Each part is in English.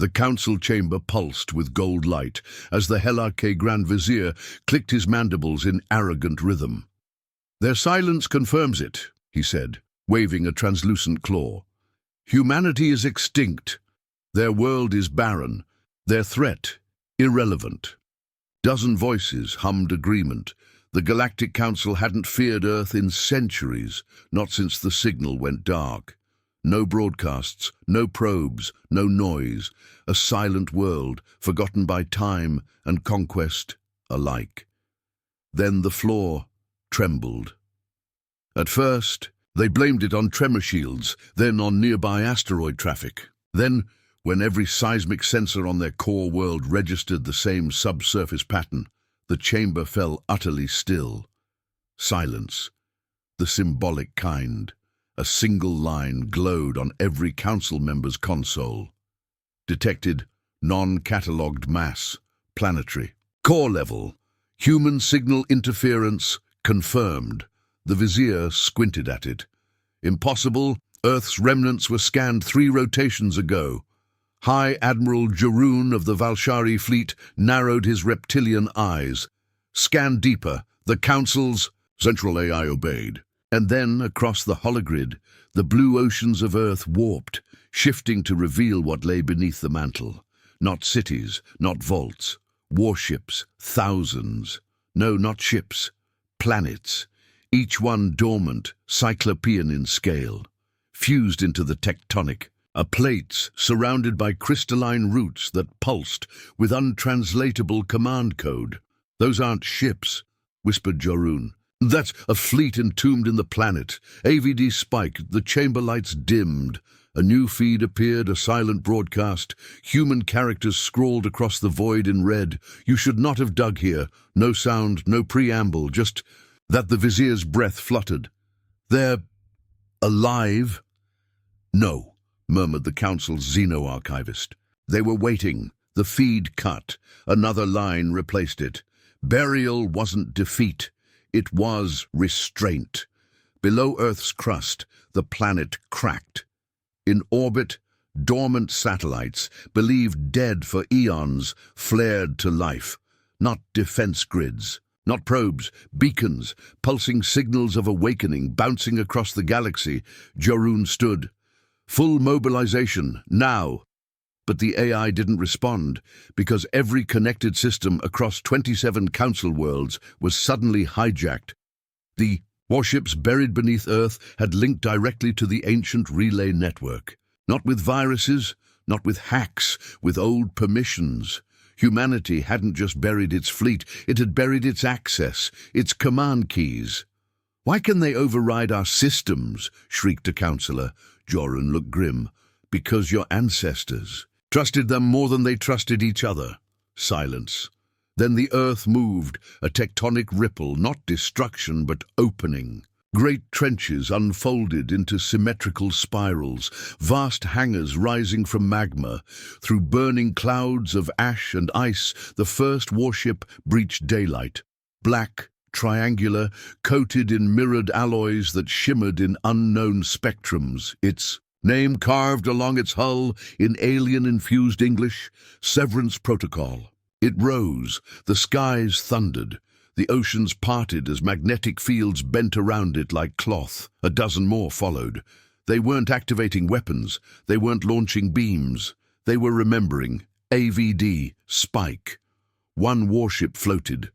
The council chamber pulsed with gold light as the Helake Grand Vizier clicked his mandibles in arrogant rhythm. "Their silence confirms it," he said, waving a translucent claw. "Humanity is extinct. Their world is barren. Their threat, irrelevant." Dozen voices hummed agreement. The Galactic Council hadn't feared Earth in centuries, not since the signal went dark. No broadcasts, no probes, no noise. A silent world, forgotten by time and conquest alike. Then the floor trembled. At first, they blamed it on tremor shields, then on nearby asteroid traffic. Then, when every seismic sensor on their core world registered the same subsurface pattern, the chamber fell utterly still. Silence, the symbolic kind. A single line glowed on every council member's console. Detected, non-catalogued mass, planetary. Core level, human signal interference, confirmed. The Vizier squinted at it. Impossible, Earth's remnants were scanned 3 rotations ago. High Admiral Jaroon of the Valshari fleet narrowed his reptilian eyes. Scan deeper, the Council's central AI obeyed. And then, across the hologrid, the blue oceans of Earth warped, shifting to reveal what lay beneath the mantle. Not cities, not vaults. Warships, thousands. No, not ships. Planets. Each one dormant, cyclopean in scale. Fused into the tectonic. Plates surrounded by crystalline roots that pulsed with untranslatable command code. "Those aren't ships," whispered Jaroon. "That's a fleet entombed in the planet." AVD spiked, the chamber lights dimmed. A new feed appeared, a silent broadcast. Human characters scrawled across the void in red. "You should not have dug here." No sound, no preamble, just that the Vizier's breath fluttered. "They're alive?" "No," murmured the Council's xeno-archivist. They were waiting. The feed cut. Another line replaced it. Burial wasn't defeat. It was restraint. Below Earth's crust, the planet cracked. In orbit, dormant satellites, believed dead for eons, flared to life. Not defense grids, not probes, beacons, pulsing signals of awakening bouncing across the galaxy. Jaroon stood. Full mobilization, now. But the AI didn't respond, because every connected system across 27 Council worlds was suddenly hijacked. The warships buried beneath Earth had linked directly to the ancient relay network. Not with viruses, not with hacks, with old permissions. Humanity hadn't just buried its fleet, it had buried its access, its command keys. "Why can they override our systems?" shrieked a councillor. Jaroon looked grim. "Because your ancestors trusted them more than they trusted each other." Silence. Then the Earth moved, a tectonic ripple, not destruction, but opening. Great trenches unfolded into symmetrical spirals, vast hangars rising from magma. Through burning clouds of ash and ice, the first warship breached daylight. Black, triangular, coated in mirrored alloys that shimmered in unknown spectrums. Its name carved along its hull in alien-infused English, Severance Protocol. It rose, the skies thundered, the oceans parted as magnetic fields bent around it like cloth. A dozen more followed. They weren't activating weapons, they weren't launching beams. They were remembering. AVD, Spike. One warship floated,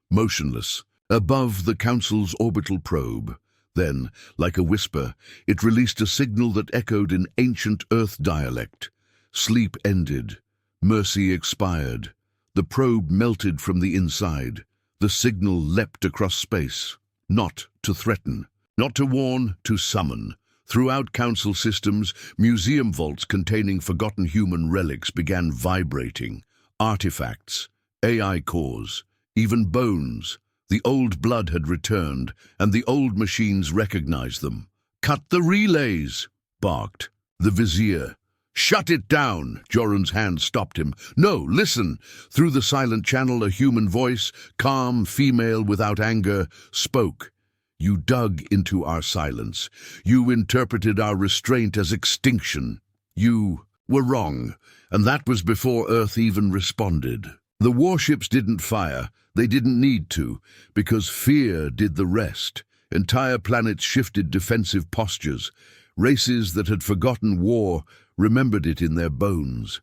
motionless, above the Council's orbital probe. Then, like a whisper, it released a signal that echoed in ancient Earth dialect. Sleep ended. Mercy expired. The probe melted from the inside. The signal leapt across space. Not to threaten. Not to warn, to summon. Throughout Council systems, museum vaults containing forgotten human relics began vibrating. Artifacts, AI cores, even bones. The old blood had returned, and the old machines recognized them. "Cut the relays!" barked the Vizier. "Shut it down!" Jaroon's hand stopped him. "No, listen!" Through the silent channel, a human voice, calm, female, without anger, spoke. "You dug into our silence. You interpreted our restraint as extinction. You were wrong, and that was before Earth even responded. The warships didn't fire. They didn't need to, because fear did the rest. Entire planets shifted defensive postures. Races that had forgotten war remembered it in their bones.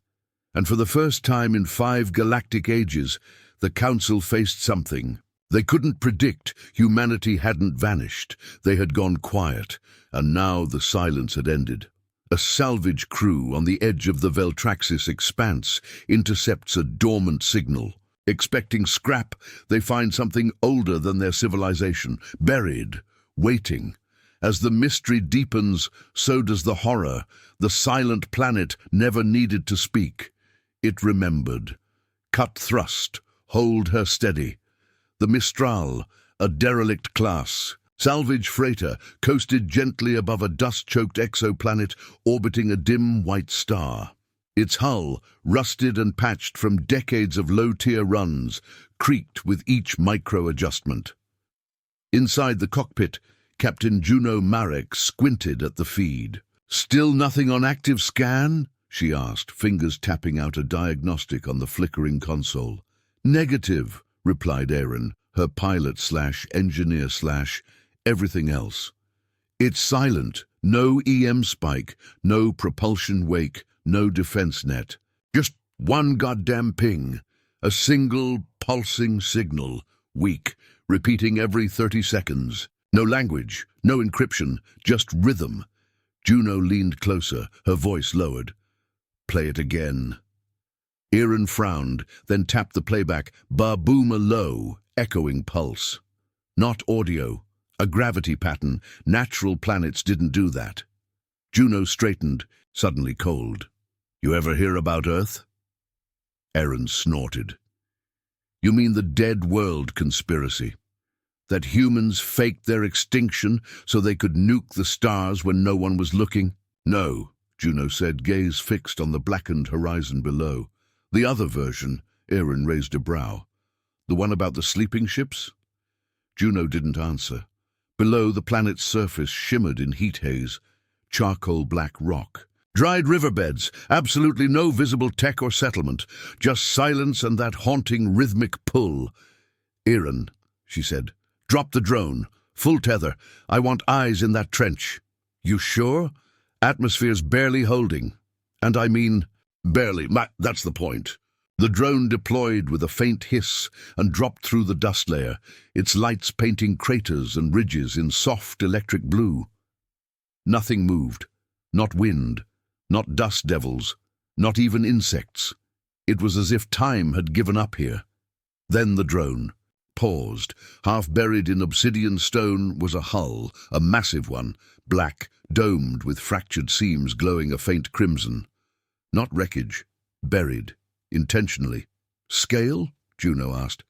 And for the first time in 5 galactic ages, the Council faced something. They couldn't predict. Humanity hadn't vanished. They had gone quiet, and now the silence had ended. A salvage crew on the edge of the Veltraxis expanse intercepts a dormant signal. Expecting scrap, they find something older than their civilization, buried, waiting. As the mystery deepens, so does the horror. The silent planet never needed to speak. It remembered. Cut thrust, hold her steady. The Mistral, a derelict class. Salvage freighter coasted gently above a dust-choked exoplanet orbiting a dim white star. Its hull, rusted and patched from decades of low-tier runs, creaked with each micro-adjustment. Inside the cockpit, Captain Juno Marek squinted at the feed. "Still nothing on active scan?" she asked, fingers tapping out a diagnostic on the flickering console. "Negative," replied Aaron, her pilot/engineer/everything else. "It's silent. No EM spike, no propulsion wake, no defense net. Just one goddamn ping. A single pulsing signal, weak, repeating every 30 seconds. No language, no encryption, just rhythm." Juno leaned closer, her voice lowered. "Play it again." Aaron frowned, then tapped the playback, ba-boom a low, echoing pulse. Not audio, a gravity pattern. Natural planets didn't do that. Juno straightened, suddenly cold. "You ever hear about Earth?" Aaron snorted. "You mean the dead world conspiracy? That humans faked their extinction so they could nuke the stars when no one was looking?" "No," Juno said, gaze fixed on the blackened horizon below. "The other version," Aaron raised a brow. "The one about the sleeping ships?" Juno didn't answer. Below, the planet's surface shimmered in heat haze, charcoal black rock. Dried riverbeds, absolutely no visible tech or settlement, just silence and that haunting rhythmic pull. "Aaron," she said, "drop the drone. Full tether. I want eyes in that trench." "You sure? Atmosphere's barely holding. And I mean, barely. That's the point." The drone deployed with a faint hiss and dropped through the dust layer, its lights painting craters and ridges in soft electric blue. Nothing moved. Not wind. Not dust devils. Not even insects. It was as if time had given up here. Then the drone paused. Half buried in obsidian stone was a hull, a massive one, black, domed with fractured seams glowing a faint crimson. Not wreckage. Buried. Intentionally. "Scale?" Juno asked.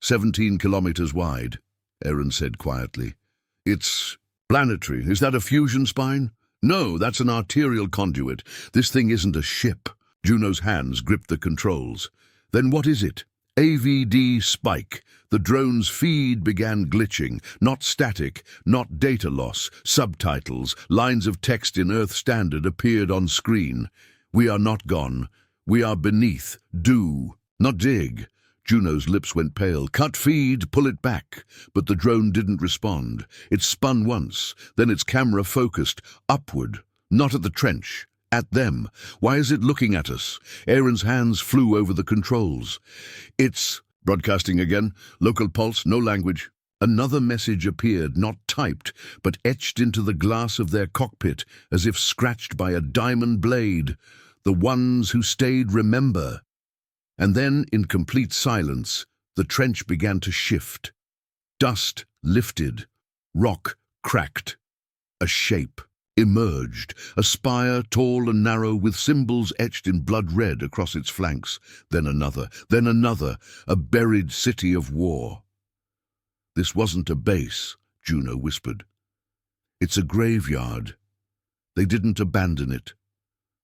17 kilometers wide, Aaron said quietly. "It's planetary. Is that a fusion spine?" "No, that's an arterial conduit. This thing isn't a ship." Juno's hands gripped the controls. "Then what is it?" "AVD spike." The drone's feed began glitching. Not static, not data loss. Subtitles, lines of text in Earth Standard appeared on screen. "We are not gone. We are beneath. Do. Not dig." Juno's lips went pale. "Cut feed, pull it back." But the drone didn't respond. It spun once, then its camera focused upward, not at the trench, at them. "Why is it looking at us?" Aaron's hands flew over the controls. "It's broadcasting again. Local pulse, no language." Another message appeared, not typed, but etched into the glass of their cockpit, as if scratched by a diamond blade. "The ones who stayed remember." And then, in complete silence, the trench began to shift. Dust lifted. Rock cracked. A shape emerged, a spire tall and narrow with symbols etched in blood red across its flanks. Then another, a buried city of war. "This wasn't a base," Juno whispered. "It's a graveyard. They didn't abandon it.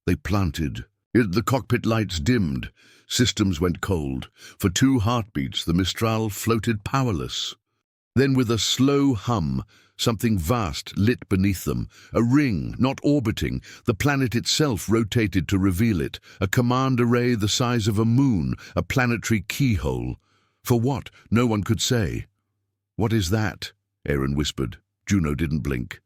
They planted." The cockpit lights dimmed. Systems went cold. For 2 heartbeats, the Mistral floated powerless. Then with a slow hum, something vast lit beneath them. A ring, not orbiting. The planet itself rotated to reveal it. A command array the size of a moon, a planetary keyhole. For what? No one could say. "What is that?" Aaron whispered. Juno didn't blink.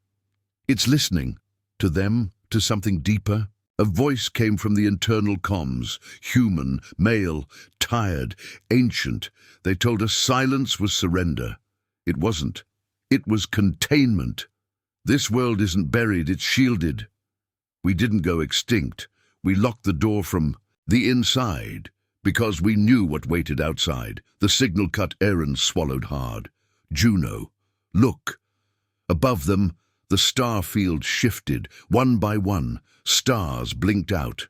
"It's listening. To them, to something deeper." A voice came from the internal comms. Human, male, tired, ancient. They told us silence was surrender. It wasn't. It was containment. This world isn't buried, it's shielded. We didn't go extinct. We locked the door from the inside because we knew what waited outside. The signal cut. Aaron swallowed hard. Juno. Look. Above them, the star field shifted. One by one, stars blinked out.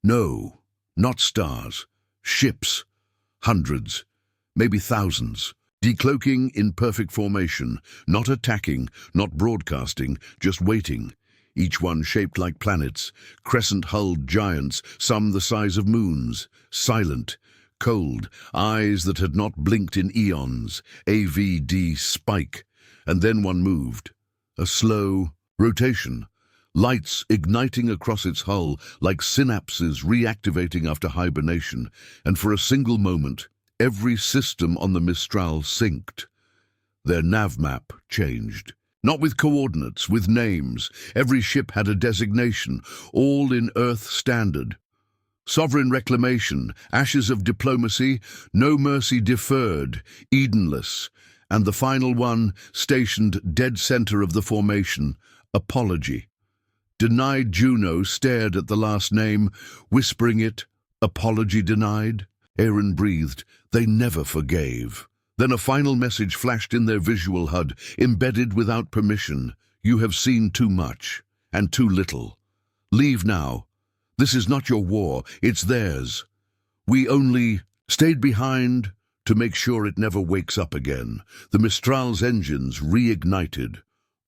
No, not stars. Ships. Hundreds, maybe thousands. Decloaking in perfect formation, not attacking, not broadcasting, just waiting. Each one shaped like planets, crescent-hulled giants, some the size of moons, silent, cold, eyes that had not blinked in eons, AVD spike. And then one moved. A slow rotation, lights igniting across its hull like synapses reactivating after hibernation, and for a single moment, every system on the Mistral synced. Their nav map changed. Not with coordinates, with names. Every ship had a designation, all in Earth standard. Sovereign reclamation, ashes of diplomacy, no mercy deferred, Edenless. And the final one, stationed dead center of the formation, apology. Denied. Juno stared at the last name, whispering it, apology denied. Aaron breathed. They never forgave. Then a final message flashed in their visual HUD, embedded without permission. You have seen too much, and too little. Leave now. This is not your war, it's theirs. We only stayed behind to make sure it never wakes up again. The Mistral's engines reignited.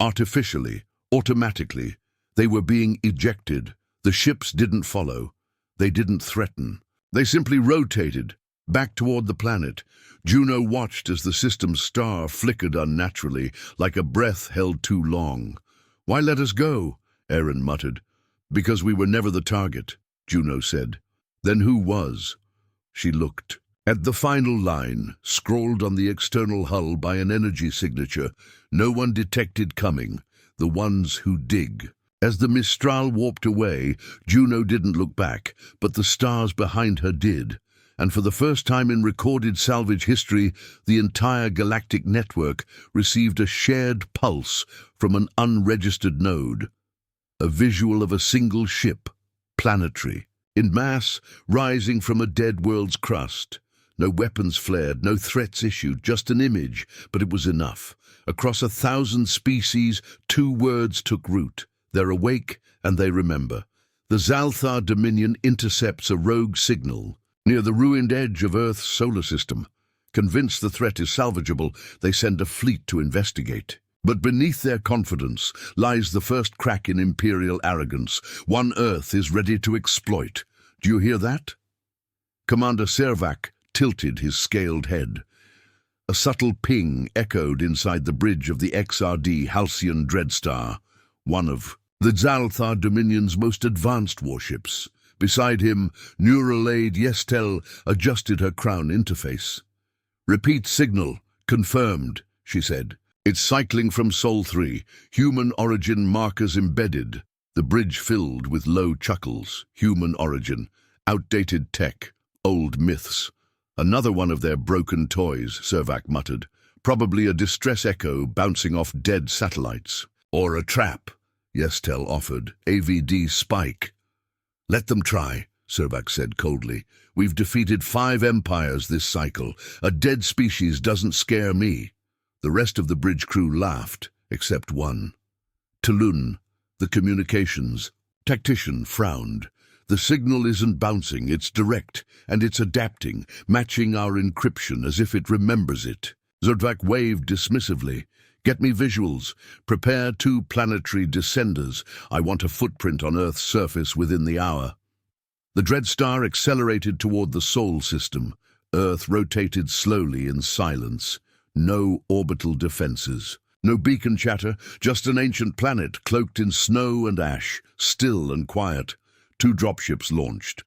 Artificially, automatically. They were being ejected. The ships didn't follow. They didn't threaten. They simply rotated, back toward the planet. Juno watched as the system's star flickered unnaturally, like a breath held too long. "Why let us go?" Aaron muttered. "Because we were never the target," Juno said. "Then who was?" She looked. At the final line, scrawled on the external hull by an energy signature, no one detected coming, the ones who dig. As the Mistral warped away, Juno didn't look back, but the stars behind her did. And for the first time in recorded salvage history, the entire galactic network received a shared pulse from an unregistered node. A visual of a single ship, planetary, in mass, rising from a dead world's crust. No weapons flared, no threats issued, just an image, but it was enough. Across 1,000 species, 2 words took root. They're awake and they remember. The Zalthar Dominion intercepts a rogue signal near the ruined edge of Earth's solar system. Convinced the threat is salvageable, they send a fleet to investigate. But beneath their confidence lies the first crack in imperial arrogance. One Earth is ready to exploit. Do you hear that? Commander Servac tilted his scaled head. A subtle ping echoed inside the bridge of the XRD Halcyon Dreadstar, one of the Zalthar Dominion's most advanced warships. Beside him, Neural Aide Yestel adjusted her crown interface. "Repeat signal. Confirmed," she said. "It's cycling from Sol 3. Human origin markers embedded." The bridge filled with low chuckles. Human origin. Outdated tech. Old myths. "Another one of their broken toys," Servac muttered. "Probably a distress echo bouncing off dead satellites." "Or a trap," Yestel offered. "AVD spike." "Let them try," Servac said coldly. "We've defeated 5 empires this cycle. A dead species doesn't scare me." The rest of the bridge crew laughed, except one. Tulun, the communications tactician, frowned. "The signal isn't bouncing, it's direct, and it's adapting, matching our encryption as if it remembers it." Zordvac waved dismissively. "Get me visuals. Prepare 2 planetary descenders. I want a footprint on Earth's surface within the hour." The Dreadstar accelerated toward the Sol system. Earth rotated slowly in silence. No orbital defenses. No beacon chatter, just an ancient planet cloaked in snow and ash, still and quiet. 2 dropships launched.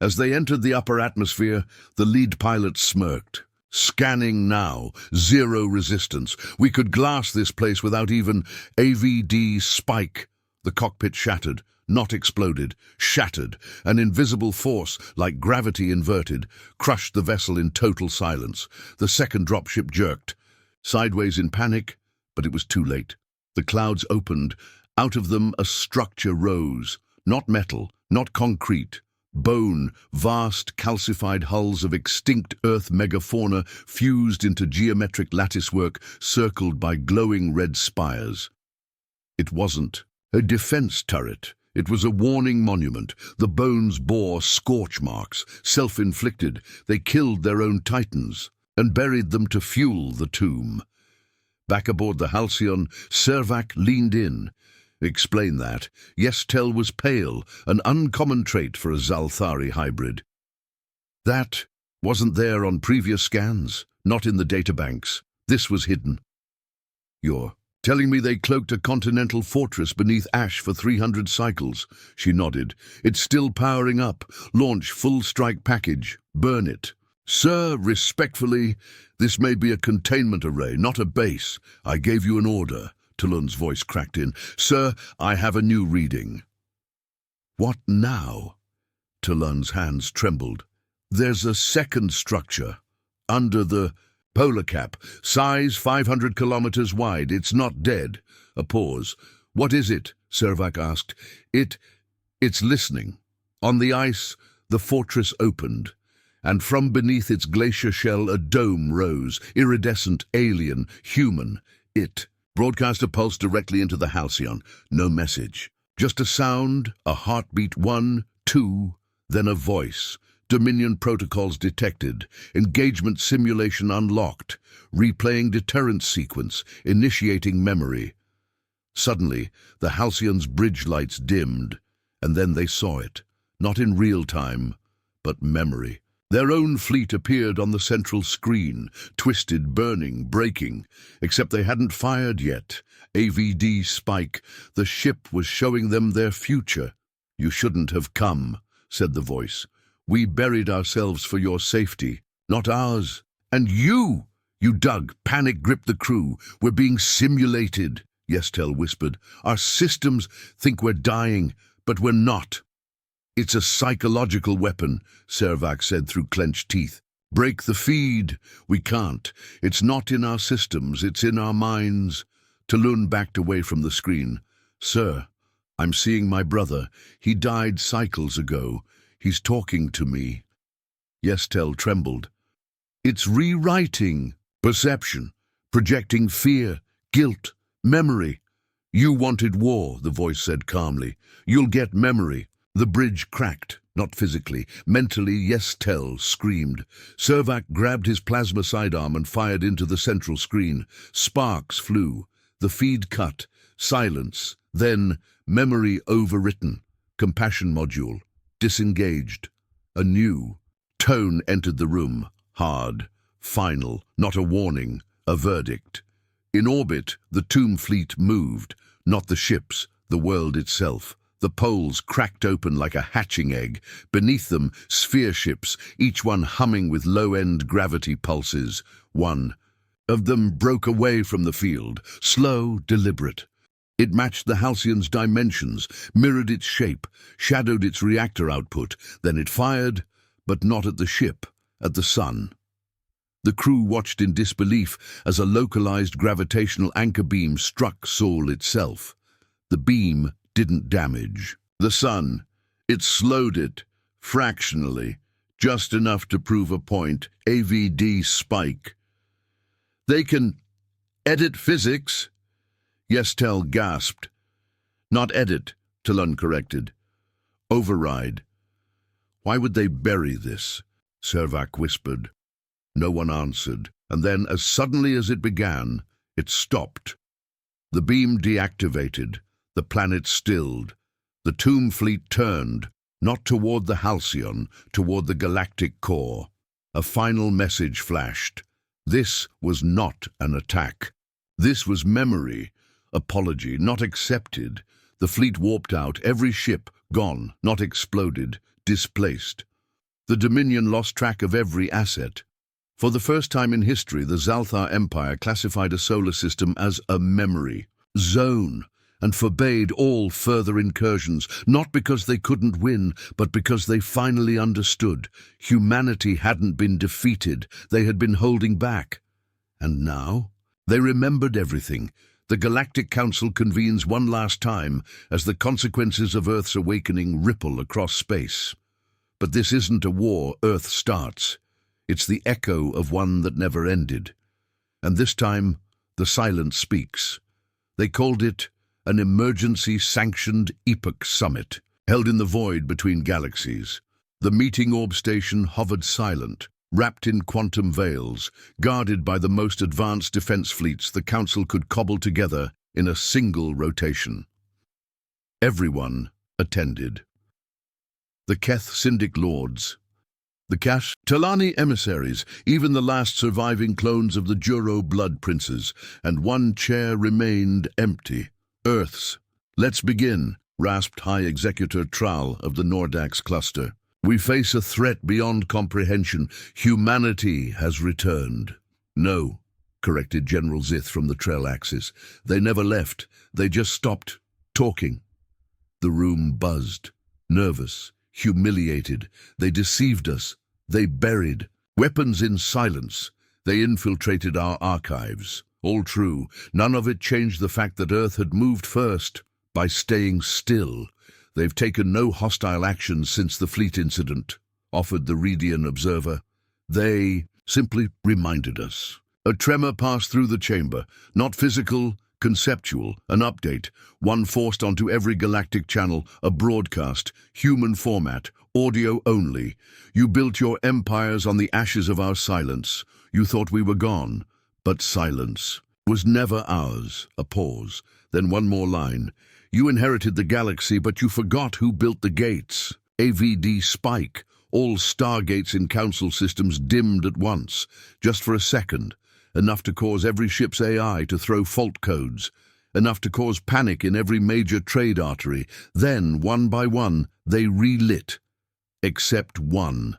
As they entered the upper atmosphere, the lead pilot smirked. Scanning now, 0 resistance. We could glass this place without even AVD spike. The cockpit shattered, not exploded, shattered. An invisible force, like gravity inverted, crushed the vessel in total silence. The second dropship jerked. Sideways in panic, but it was too late. The clouds opened. Out of them a structure rose. Not metal, not concrete. Bone, vast calcified hulls of extinct Earth megafauna fused into geometric latticework circled by glowing red spires. It wasn't a defense turret. It was a warning monument. The bones bore scorch marks, self-inflicted. They killed their own titans and buried them to fuel the tomb. Back aboard the Halcyon, Servac leaned in. Explain that. Yestel was pale, an uncommon trait for a Zalthari hybrid. That wasn't there on previous scans, not in the databanks. This was hidden. You're telling me they cloaked a continental fortress beneath ash for 300 cycles? She nodded. It's still powering up. Launch full strike package. Burn it. Sir, respectfully, this may be a containment array, not a base. I gave you an order. Talon's voice cracked in. Sir, I have a new reading. What now? Talon's hands trembled. There's a second structure. Under the polar cap. Size 500 kilometers wide. It's not dead. A pause. What is it? Servac asked. It's listening. On the ice, the fortress opened, and from beneath its glacier shell a dome rose, iridescent, alien, human. It broadcast a pulse directly into the Halcyon. No message. Just a sound, a heartbeat, 1, 2, then a voice. Dominion protocols detected. Engagement simulation unlocked. Replaying deterrence sequence. Initiating memory. Suddenly, the Halcyon's bridge lights dimmed, and then they saw it. Not in real time, but memory. Their own fleet appeared on the central screen, twisted, burning, breaking, except they hadn't fired yet. AVD spike. The ship was showing them their future. You shouldn't have come, said the voice. We buried ourselves for your safety, not ours. And you dug. Panic gripped the crew. We're being simulated, Yestel whispered. Our systems think we're dying, but we're not. It's a psychological weapon, Servac said through clenched teeth. Break the feed. We can't. It's not in our systems, it's in our minds. Talon backed away from the screen. Sir, I'm seeing my brother. He died cycles ago. He's talking to me. Yestel trembled. It's rewriting. Perception. Projecting fear, guilt, memory. You wanted war, the voice said calmly. You'll get memory. The bridge cracked, not physically. Mentally, Yestel screamed. Servac grabbed his plasma sidearm and fired into the central screen. Sparks flew. The feed cut. Silence. Then, memory overwritten. Compassion module. Disengaged. A new tone entered the room. Hard. Final. Not a warning. A verdict. In orbit, the tomb fleet moved. Not the ships, the world itself. The poles cracked open like a hatching egg. Beneath them, sphere ships, each one humming with low-end gravity pulses. One of them broke away from the field, slow, deliberate. It matched the Halcyon's dimensions, mirrored its shape, shadowed its reactor output. Then it fired, but not at the ship, at the sun. The crew watched in disbelief as a localized gravitational anchor beam struck Sol itself. The beam didn't damage the sun. It slowed it, fractionally, just enough to prove a point. AVD spike. They can edit physics, Yestel gasped. Not edit, Talon corrected. Override. Why would they bury this? Servac whispered. No one answered, and then, as suddenly as it began, it stopped. The beam deactivated. The planet stilled. The tomb fleet turned, not toward the Halcyon, toward the galactic core. A final message flashed. This was not an attack. This was memory. Apology not accepted. The fleet warped out, every ship gone, not exploded, displaced. The Dominion lost track of every asset. For the first time in history, the Zalthar Empire classified a solar system as a memory zone and forbade all further incursions, not because they couldn't win, but because they finally understood. Humanity hadn't been defeated, they had been holding back. And now? They remembered everything. The Galactic Council convenes one last time as the consequences of Earth's awakening ripple across space. But this isn't a war Earth starts. It's the echo of one that never ended. And this time, the silence speaks. They called it an emergency-sanctioned epoch summit, held in the void between galaxies. The meeting orb station hovered silent, wrapped in quantum veils, guarded by the most advanced defense fleets the Council could cobble together in a single rotation. Everyone attended. The Keth Syndic Lords, the Kash Talani emissaries, even the last surviving clones of the Juro blood princes, and one chair remained empty. Earth's. Let's begin, rasped High Executor Tral of the Nordax cluster. We face a threat beyond comprehension. Humanity has returned. No, corrected General Zith from the Trell axis. They never left. They just stopped talking. The room buzzed. Nervous, humiliated. They deceived us. They buried. Weapons in silence. They infiltrated our archives. All true. None of it changed the fact that Earth had moved first by staying still. They've taken no hostile action since the fleet incident, offered the Redian observer. They simply reminded us. A tremor passed through the chamber, not physical, conceptual, an update, one forced onto every galactic channel, a broadcast, human format, audio only. You built your empires on the ashes of our silence. You thought we were gone, but silence was never ours. A pause, then one more line. You inherited the galaxy, but you forgot who built the gates. AVD spike. All stargates in Council systems dimmed at once, just for a second. Enough to cause every ship's AI to throw fault codes. Enough to cause panic in every major trade artery. Then, one by one, they relit. Except one.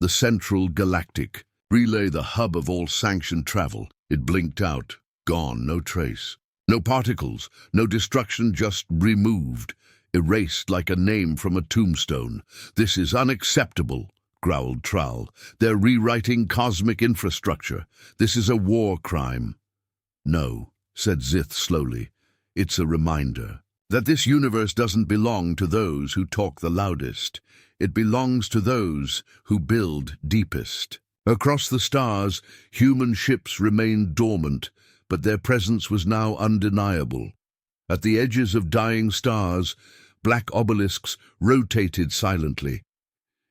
The Central Galactic. Relay, the hub of all sanctioned travel. It blinked out. Gone, no trace. No particles, no destruction, just removed. Erased like a name from a tombstone. This is unacceptable, growled Tral. They're rewriting cosmic infrastructure. This is a war crime. No, said Zith slowly. It's a reminder that this universe doesn't belong to those who talk the loudest. It belongs to those who build deepest. Across the stars, human ships remained dormant, but their presence was now undeniable. At the edges of dying stars, black obelisks rotated silently.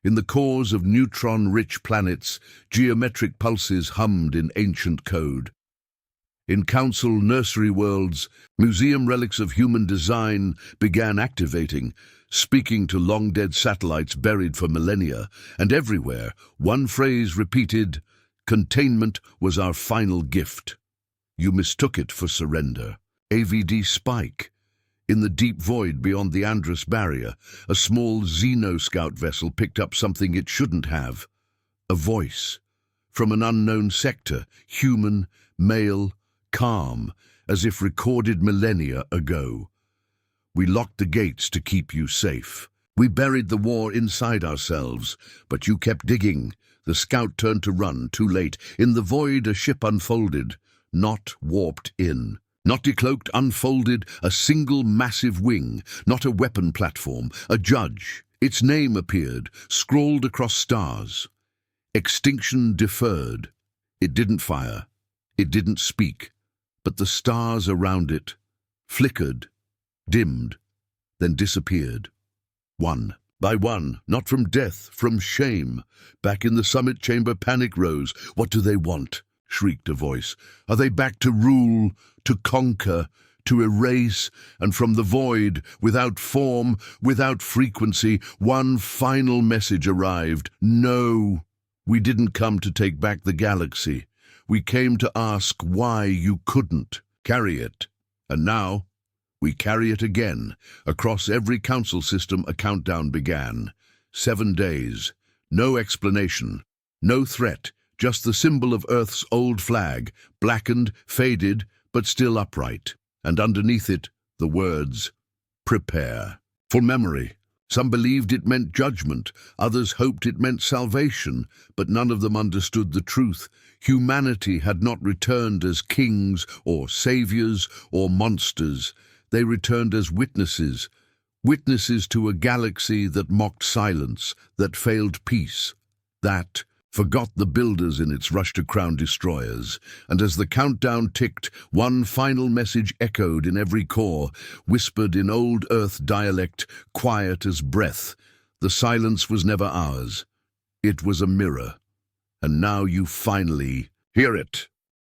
In the cores of neutron-rich planets, geometric pulses hummed in ancient code. In Council nursery worlds, museum relics of human design began activating, speaking to long-dead satellites buried for millennia, and everywhere, one phrase repeated, "Containment was our final gift." You mistook it for surrender. AVD spike. In the deep void beyond the Andrus barrier, a small Xeno-scout vessel picked up something it shouldn't have. A voice. From an unknown sector, human, male, calm, as if recorded millennia ago. We locked the gates to keep you safe. We buried the war inside ourselves, but you kept digging. The scout turned to run, too late. In the void, a ship unfolded, not warped in. Not decloaked, unfolded, a single massive wing, not a weapon platform, a judge. Its name appeared, scrawled across stars. Extinction deferred. It didn't fire. It didn't speak. But the stars around it flickered, dimmed, then disappeared. One by one, not from death, from shame. Back in the summit chamber, panic rose. What do they want? Shrieked a voice. Are they back to rule, to conquer, to erase? And from the void, without form, without frequency, one final message arrived. No, we didn't come to take back the galaxy. We came to ask why you couldn't carry it. And now, we carry it again. Across every council system, a countdown began. 7 days. No explanation. No threat. Just the symbol of Earth's old flag, blackened, faded, but still upright. And underneath it, the words, "Prepare." For memory. Some believed it meant judgment, others hoped it meant salvation, but none of them understood the truth. Humanity had not returned as kings or saviors or monsters. They returned as witnesses, witnesses to a galaxy that mocked silence, that failed peace, that forgot the builders in its rush to crown destroyers. And as the countdown ticked, one final message echoed in every core, whispered in old Earth dialect, quiet as breath. The silence was never ours. It was a mirror. And now you finally hear it.